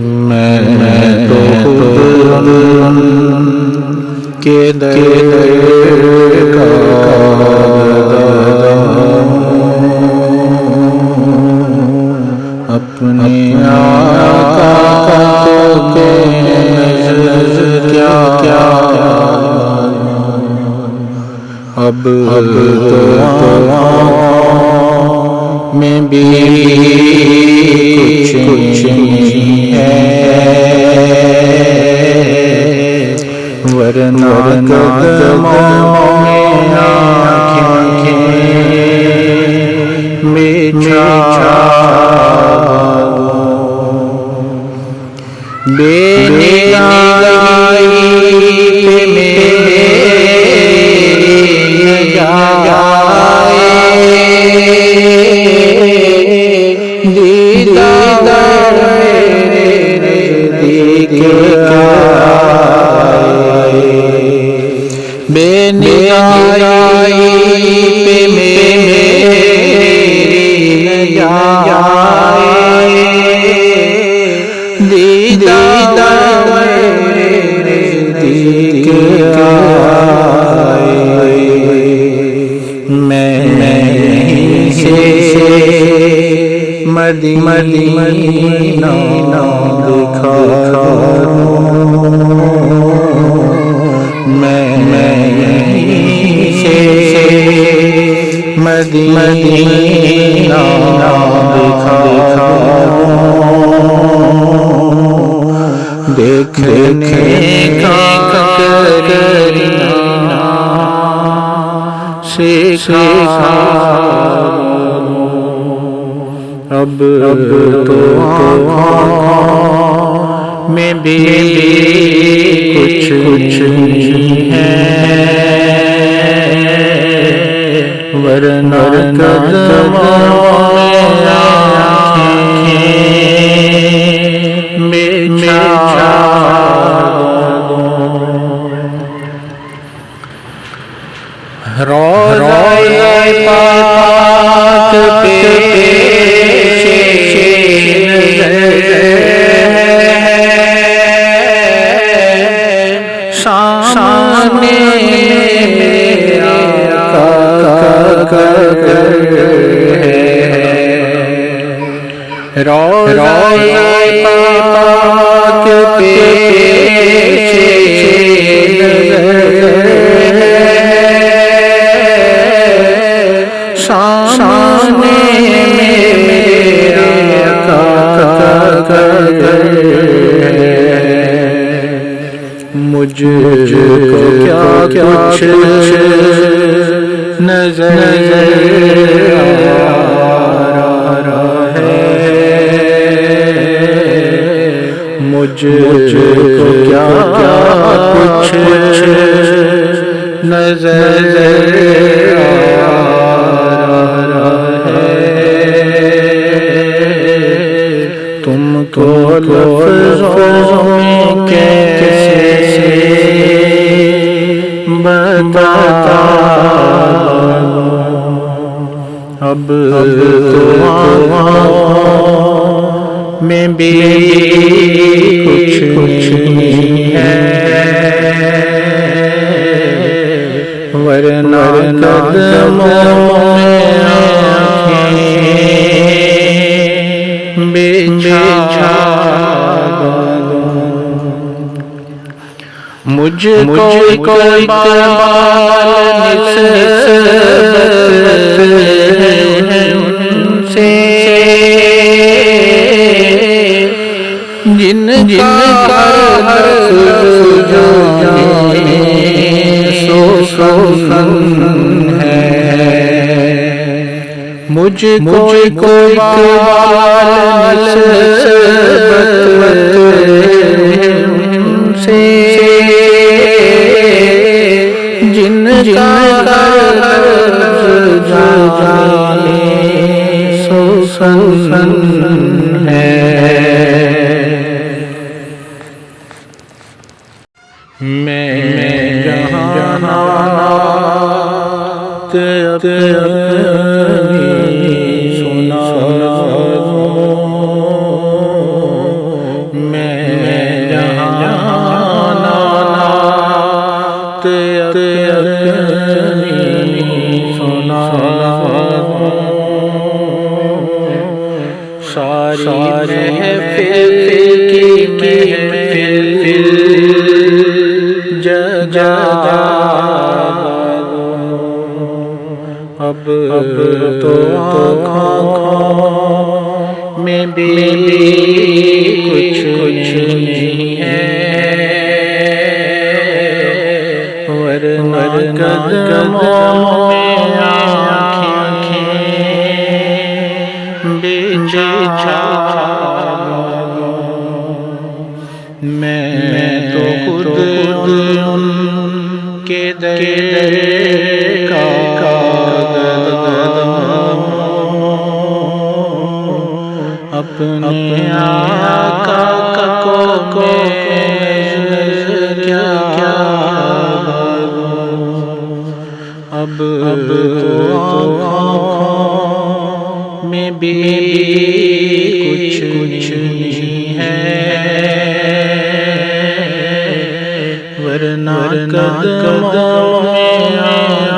میں تو خود کے در کا اپنے آقا کے نظر کیا اب تو میں بھی کچھ نہیں ہے، ورنہ قدموں میں آنکھیں بچھا بے نگاہی پہ میرے جائے دیدار میرے نزدیک آئے، بے نگاہی پہ میرے جائے دیدار میرے نزدیک آئے، میں سے مدینہ دکھا میں سے مدینہ دکھا دیکھنے کا کرنا سکھا اب تو میں بھی کچھ نہیں ہے، ورنہ قدموں میں آنکھیں بچھا روضہ پاک پہ سامنے میرے آقا ہے، روضہ پاک پہ سامنے میرے آقا مجھ کو کیا کچھ نظر آ رہا ہے، مجھ کو کیا کچھ نظر تم کو لفظوں میں کیسے بتا اب تو میں بھی کچھ نہیں ہے، ورنہ قدموں میں آنکھیں بچھا مجھ کو کوئی اقبال نسبت ہے ان سے جن کا ہر لفظ جانے سو فن ہے، مجھ کو کوئی اقبال نسبت ہے ان سے جن کا ہر لفظ جانے سو فن ہے، میں جہاں سنا سنا ساری محفل کی محفل جگا اب تو آنکھوں میں بھی کچھ نہیں ہے ورنہ قدموں میں آنکھیں بچھا میں تو خود ان کے در کا اپنے آقا کو کیا اب تو آنکھوں میں بھی کچھ نہیں ہے ورنہ قدموں میں